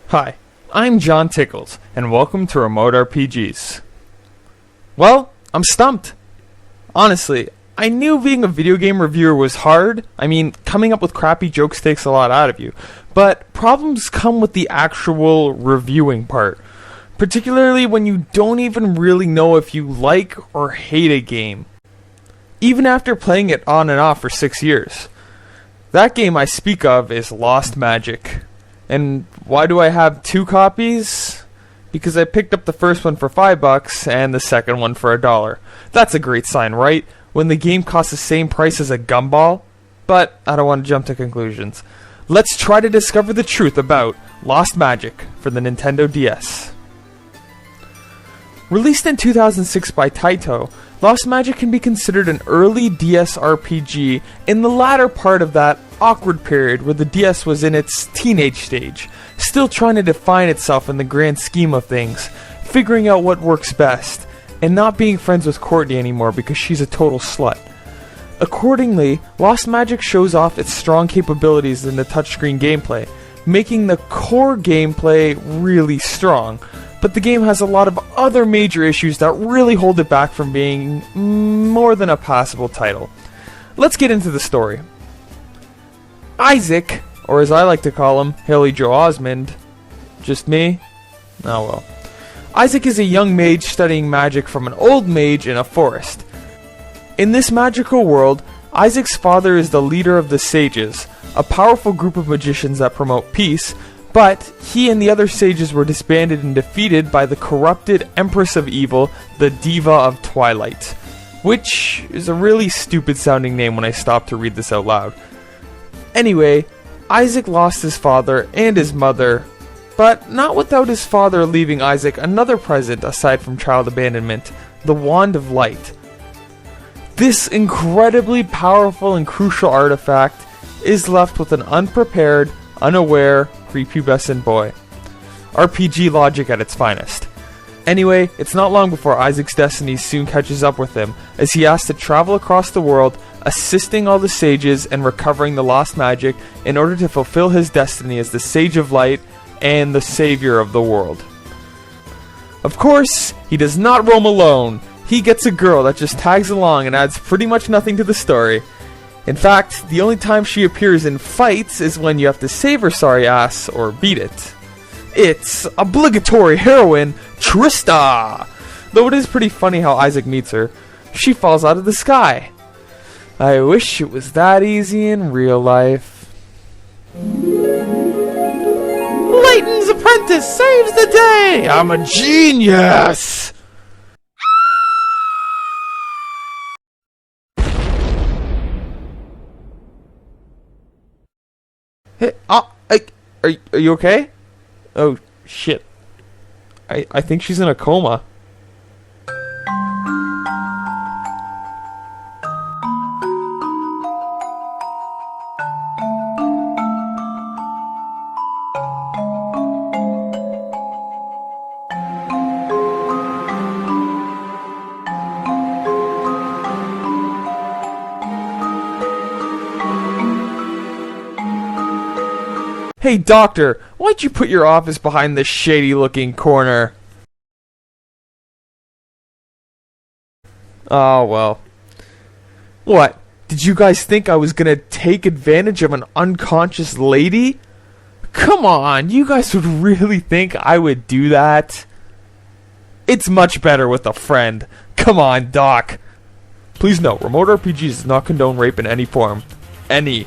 Hi, I'm John Tickles, and welcome to Remote RPGs. Well, I'm stumped. Honestly, I knew being a video game reviewer was hard. I mean, coming up with crappy jokes takes a lot out of you. But problems come with the actual reviewing part. Particularly when you don't even really know if you like or hate a game. Even after playing it on and off for 6 years. That game I speak of is Lost Magic. And why do I have 2 copies? Because I picked up the first one for $5 and the second one for $1. That's a great sign, right? When the game costs the same price as a gumball? But I don't want to jump to conclusions. Let's try to discover the truth about Lost Magic for the Nintendo DS. Released in 2006 by Taito, Lost Magic can be considered an early DS RPG in the latter part of that awkward period where the DS was in its teenage stage, still trying to define itself in the grand scheme of things, figuring out what works best, and not being friends with Courtney anymore because she's a total slut. Accordingly, Lost Magic shows off its strong capabilities in the touchscreen gameplay, making the core gameplay really strong, but the game has a lot of other major issues that really hold it back from being more than a passable title. Let's get into the story. Isaac, or as I like to call him, Haley Joe Osmond. Just me? Oh well. Isaac is a young mage studying magic from an old mage in a forest. In this magical world, Isaac's father is the leader of the Sages, a powerful group of magicians that promote peace, but he and the other sages were disbanded and defeated by the corrupted Empress of Evil, the Diva of Twilight. Which is a really stupid sounding name when I stop to read this out loud. Anyway, Isaac lost his father and his mother, but not without his father leaving Isaac another present aside from child abandonment, the Wand of Light. This incredibly powerful and crucial artifact is left with an unprepared, unaware, prepubescent boy. RPG logic at its finest. Anyway, it's not long before Isaac's destiny soon catches up with him, as he has to travel across the world, assisting all the sages and recovering the lost magic in order to fulfill his destiny as the Sage of Light and the savior of the world. Of course, he does not roam alone. He gets a girl that just tags along and adds pretty much nothing to the story. In fact, the only time she appears in fights is when you have to save her sorry ass or beat it. It's obligatory heroine Trista! Though it is pretty funny how Isaac meets her. She falls out of the sky. I wish it was that easy in real life. Layton's apprentice saves the day! I'm a genius! Hey, are you okay? Oh, shit. I think she's in a coma. Hey doctor, why'd you put your office behind this shady looking corner? Oh well. What? Did you guys think I was gonna take advantage of an unconscious lady? Come on, you guys would really think I would do that? It's much better with a friend. Come on, Doc. Please note, Remote RPGs does not condone rape in any form. Any.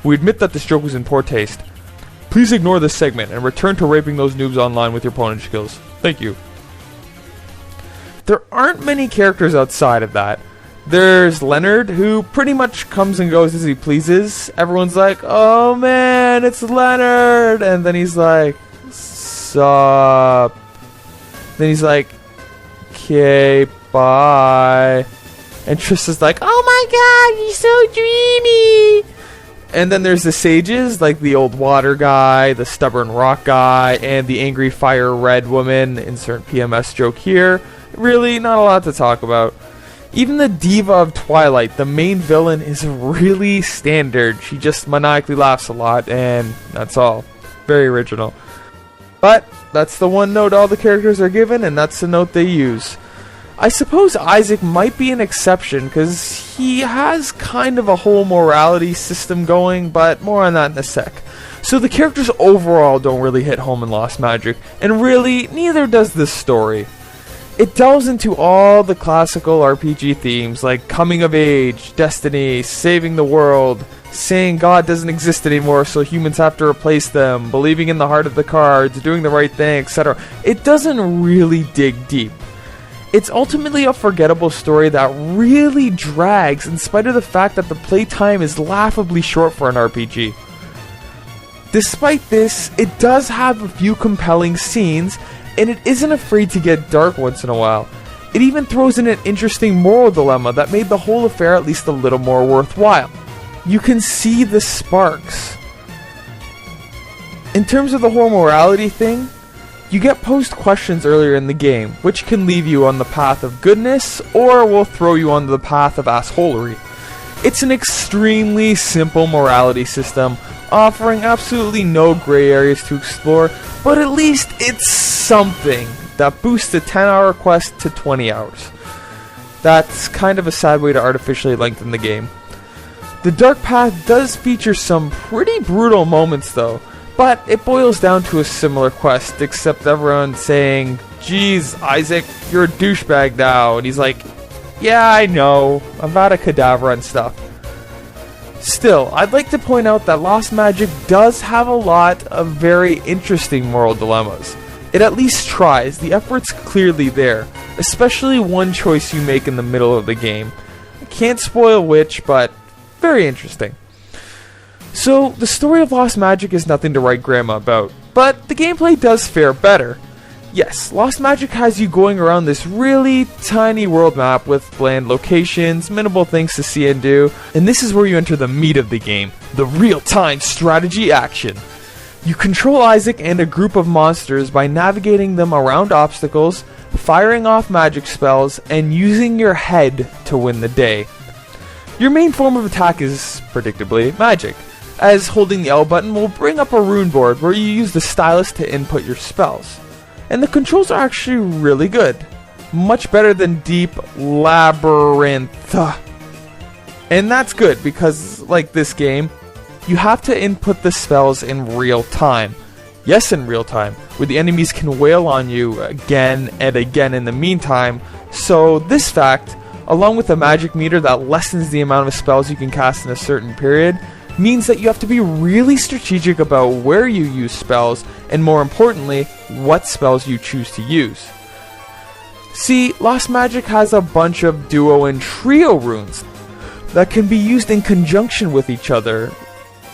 We admit that this joke was in poor taste. Please ignore this segment and return to raping those noobs online with your opponent skills. Thank you. There aren't many characters outside of that. There's Leonard, who pretty much comes and goes as he pleases. Everyone's like, oh man, it's Leonard! And then he's like, sup? Then he's like, okay, bye. And Trista's like, oh my god, you're so dreamy! And then there's the sages, like the old water guy, the stubborn rock guy, and the angry fire red woman. Insert PMS joke here. Really, not a lot to talk about. Even the Diva of Twilight, the main villain, is really standard. She just maniacally laughs a lot, and that's all. Very original. But that's the one note all the characters are given, and that's the note they use. I suppose Isaac might be an exception, because he has kind of a whole morality system going, but more on that in a sec. So the characters overall don't really hit home in Lost Magic, and really, neither does this story. It delves into all the classical RPG themes, like coming of age, destiny, saving the world, saying God doesn't exist anymore so humans have to replace them, believing in the heart of the cards, doing the right thing, etc. It doesn't really dig deep. It's ultimately a forgettable story that really drags in spite of the fact that the playtime is laughably short for an RPG. Despite this, it does have a few compelling scenes, and it isn't afraid to get dark once in a while. It even throws in an interesting moral dilemma that made the whole affair at least a little more worthwhile. You can see the sparks. In terms of the whole morality thing, you get posed questions earlier in the game, which can leave you on the path of goodness, or will throw you onto the path of assholery. It's an extremely simple morality system, offering absolutely no gray areas to explore, but at least it's something that boosts a 10-hour quest to 20 hours. That's kind of a sad way to artificially lengthen the game. The Dark Path does feature some pretty brutal moments though, but it boils down to a similar quest, except everyone's saying, "Geez, Isaac, you're a douchebag now," and he's like, "Yeah, I know, I'm out of Cadavra and stuff." Still, I'd like to point out that Lost Magic does have a lot of very interesting moral dilemmas. It at least tries, the effort's clearly there, especially one choice you make in the middle of the game. I can't spoil which, but very interesting. So, the story of Lost Magic is nothing to write grandma about, but the gameplay does fare better. Yes, Lost Magic has you going around this really tiny world map with bland locations, minimal things to see and do, and this is where you enter the meat of the game, the real-time strategy action. You control Isaac and a group of monsters by navigating them around obstacles, firing off magic spells, and using your head to win the day. Your main form of attack is, predictably, magic, as holding the L button will bring up a rune board where you use the stylus to input your spells. And the controls are actually really good. Much better than Deep Labyrinth. And that's good because, like this game, you have to input the spells in real time. Yes, in real time, where the enemies can wail on you again and again in the meantime. So this fact, along with a magic meter that lessens the amount of spells you can cast in a certain period, means that you have to be really strategic about where you use spells, and more importantly, what spells you choose to use. See, Lost Magic has a bunch of duo and trio runes that can be used in conjunction with each other.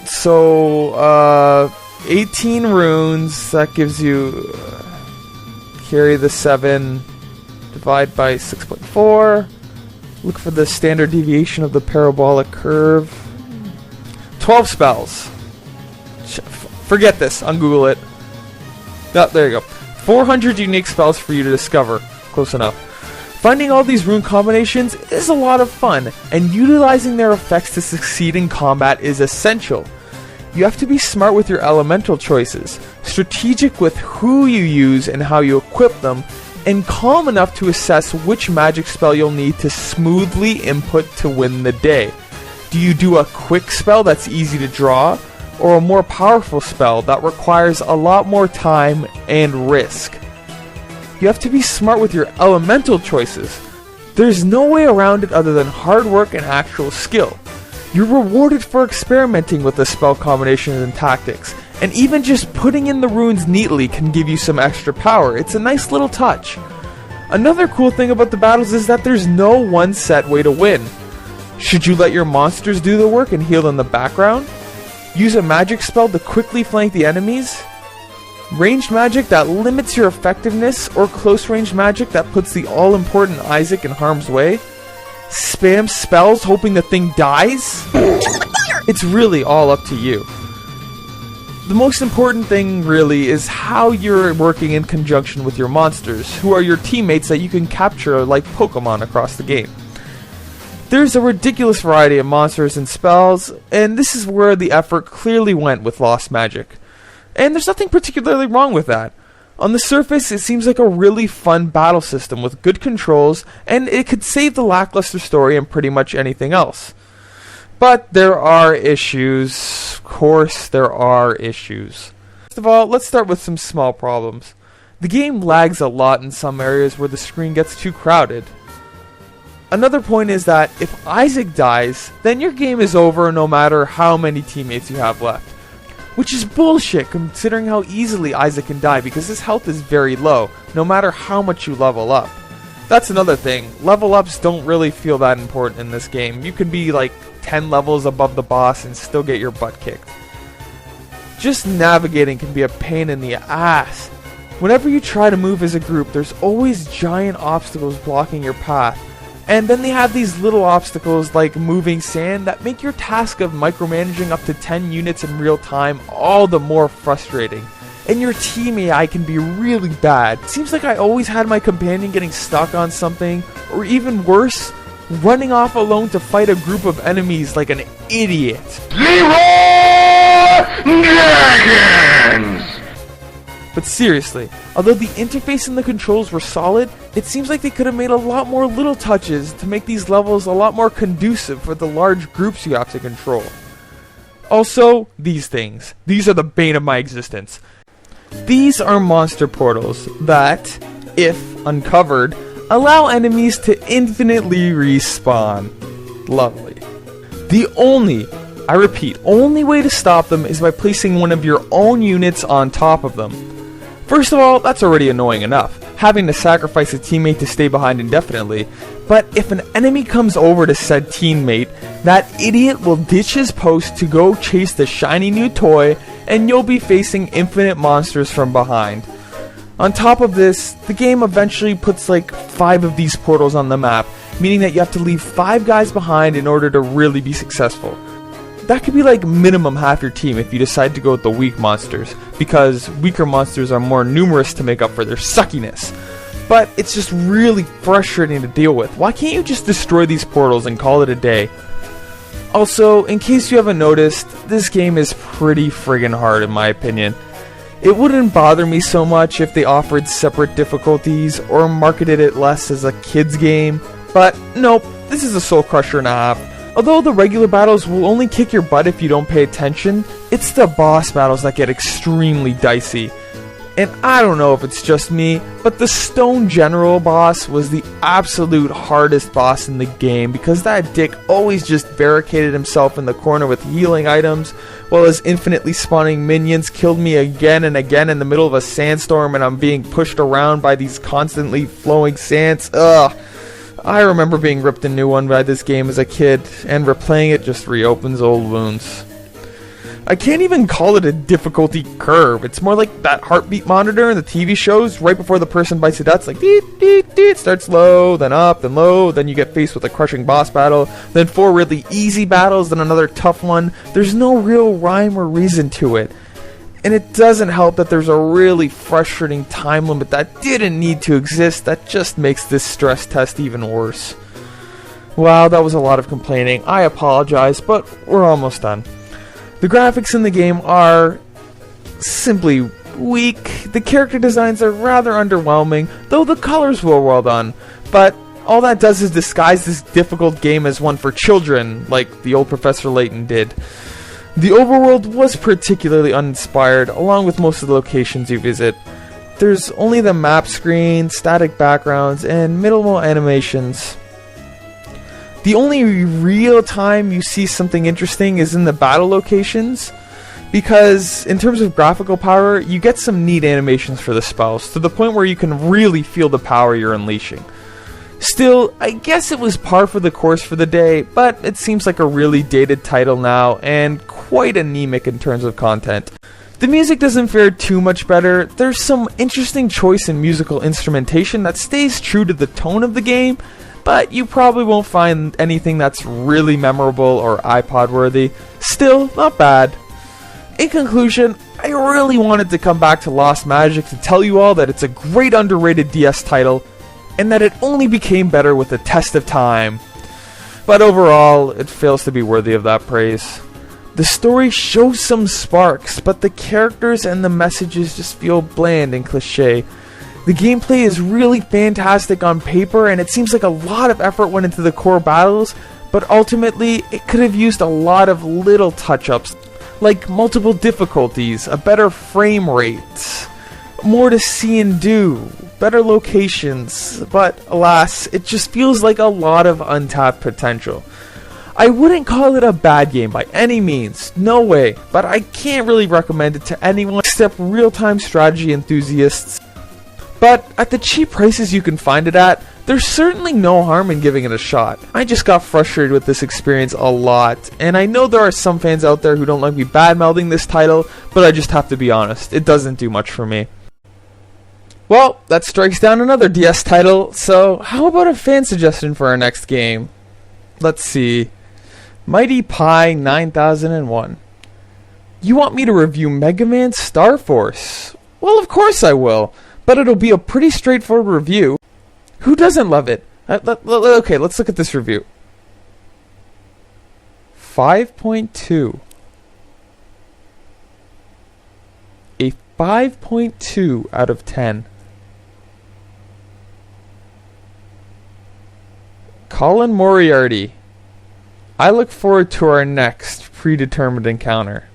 So, 18 runes, that gives you, carry the 7, divide by 6.4, look for the standard deviation of the parabolic curve. 12 spells. Forget this, Google it. Oh, there you go. 400 unique spells for you to discover. Close enough. Finding all these rune combinations is a lot of fun, and utilizing their effects to succeed in combat is essential. You have to be smart with your elemental choices, strategic with who you use and how you equip them, and calm enough to assess which magic spell you'll need to smoothly input to win the day. Do you do a quick spell that's easy to draw, or a more powerful spell that requires a lot more time and risk? You have to be smart with your elemental choices. There's no way around it other than hard work and actual skill. You're rewarded for experimenting with the spell combinations and tactics, and even just putting in the runes neatly can give you some extra power. It's a nice little touch. Another cool thing about the battles is that there's no one set way to win. Should you let your monsters do the work and heal in the background? Use a magic spell to quickly flank the enemies? Ranged magic that limits your effectiveness, or close range magic that puts the all-important Isaac in harm's way? Spam spells hoping the thing dies? It's really all up to you. The most important thing really is how you're working in conjunction with your monsters, who are your teammates that you can capture like Pokemon across the game. There's a ridiculous variety of monsters and spells, and this is where the effort clearly went with Lost Magic. And there's nothing particularly wrong with that. On the surface, it seems like a really fun battle system with good controls, and it could save the lackluster story and pretty much anything else. But there are issues. Of course, there are issues. First of all, let's start with some small problems. The game lags a lot in some areas where the screen gets too crowded. Another point is that if Isaac dies, then your game is over no matter how many teammates you have left. Which is bullshit considering how easily Isaac can die because his health is very low, no matter how much you level up. That's another thing, level ups don't really feel that important in this game. You can be like 10 levels above the boss and still get your butt kicked. Just navigating can be a pain in the ass. Whenever you try to move as a group, there's always giant obstacles blocking your path. And then they have these little obstacles like moving sand that make your task of micromanaging up to 10 units in real time all the more frustrating. And your team AI can be really bad. It seems like I always had my companion getting stuck on something, or even worse, running off alone to fight a group of enemies like an idiot. Zero Dragons! But seriously, although the interface and the controls were solid, it seems like they could have made a lot more little touches to make these levels a lot more conducive for the large groups you have to control. Also, these things. These are the bane of my existence. These are monster portals that, if uncovered, allow enemies to infinitely respawn. Lovely. The only way to stop them is by placing one of your own units on top of them. First of all, that's already annoying enough, having to sacrifice a teammate to stay behind indefinitely, but if an enemy comes over to said teammate, that idiot will ditch his post to go chase the shiny new toy, and you'll be facing infinite monsters from behind. On top of this, the game eventually puts like 5 of these portals on the map, meaning that you have to leave 5 guys behind in order to really be successful. That could be like minimum half your team if you decide to go with the weak monsters, because weaker monsters are more numerous to make up for their suckiness. But it's just really frustrating to deal with. Why can't you just destroy these portals and call it a day? Also, in case you haven't noticed, this game is pretty friggin' hard in my opinion. It wouldn't bother me so much if they offered separate difficulties or marketed it less as a kid's game, but nope, this is a soul crusher and a half. Although the regular battles will only kick your butt if you don't pay attention, it's the boss battles that get extremely dicey. And I don't know if it's just me, but the Stone General boss was the absolute hardest boss in the game because that dick always just barricaded himself in the corner with healing items, while his infinitely spawning minions killed me again and again in the middle of a sandstorm and I'm being pushed around by these constantly flowing sands. Ugh. I remember being ripped a new one by this game as a kid, and replaying it just reopens old wounds. I can't even call it a difficulty curve. It's more like that heartbeat monitor in the TV shows right before the person bites the dust. It's like, deet, deet, deet. It starts low, then up, then low, then you get faced with a crushing boss battle, then 4 really easy battles, then another tough one. There's no real rhyme or reason to it. And it doesn't help that there's a really frustrating time limit that didn't need to exist that just makes this stress test even worse. Wow, that was a lot of complaining. I apologize, but we're almost done. The graphics in the game are simply weak. The character designs are rather underwhelming, though the colors were well done. But all that does is disguise this difficult game as one for children, like the old Professor Layton did. The overworld was particularly uninspired, along with most of the locations you visit. There's only the map screen, static backgrounds, and minimal animations. The only real time you see something interesting is in the battle locations, because in terms of graphical power, you get some neat animations for the spells, to the point where you can really feel the power you're unleashing. Still, I guess it was par for the course for the day, but it seems like a really dated title now, and quite anemic in terms of content. The music doesn't fare too much better. There's some interesting choice in musical instrumentation that stays true to the tone of the game, but you probably won't find anything that's really memorable or iPod worthy. Still, not bad. In conclusion, I really wanted to come back to Lost Magic to tell you all that it's a great underrated DS title, and that it only became better with the test of time. But overall, it fails to be worthy of that praise. The story shows some sparks, but the characters and the messages just feel bland and cliche. The gameplay is really fantastic on paper, and it seems like a lot of effort went into the core battles, but ultimately it could have used a lot of little touch-ups, like multiple difficulties, a better frame rate, more to see and do, better locations, but alas, it just feels like a lot of untapped potential. I wouldn't call it a bad game by any means, no way, but I can't really recommend it to anyone except real-time strategy enthusiasts. But at the cheap prices you can find it at, there's certainly no harm in giving it a shot. I just got frustrated with this experience a lot, and I know there are some fans out there who don't like me bad-mouthing this title, but I just have to be honest, it doesn't do much for me. Well, that strikes down another DS title, so how about a fan suggestion for our next game? Let's see. Mighty Pie 9001. You want me to review Mega Man Star Force? Well, of course I will. But it'll be a pretty straightforward review. Who doesn't love it? Okay, let's look at this review. 5.2. A 5.2 out of 10. Colin Moriarty. I look forward to our next predetermined encounter.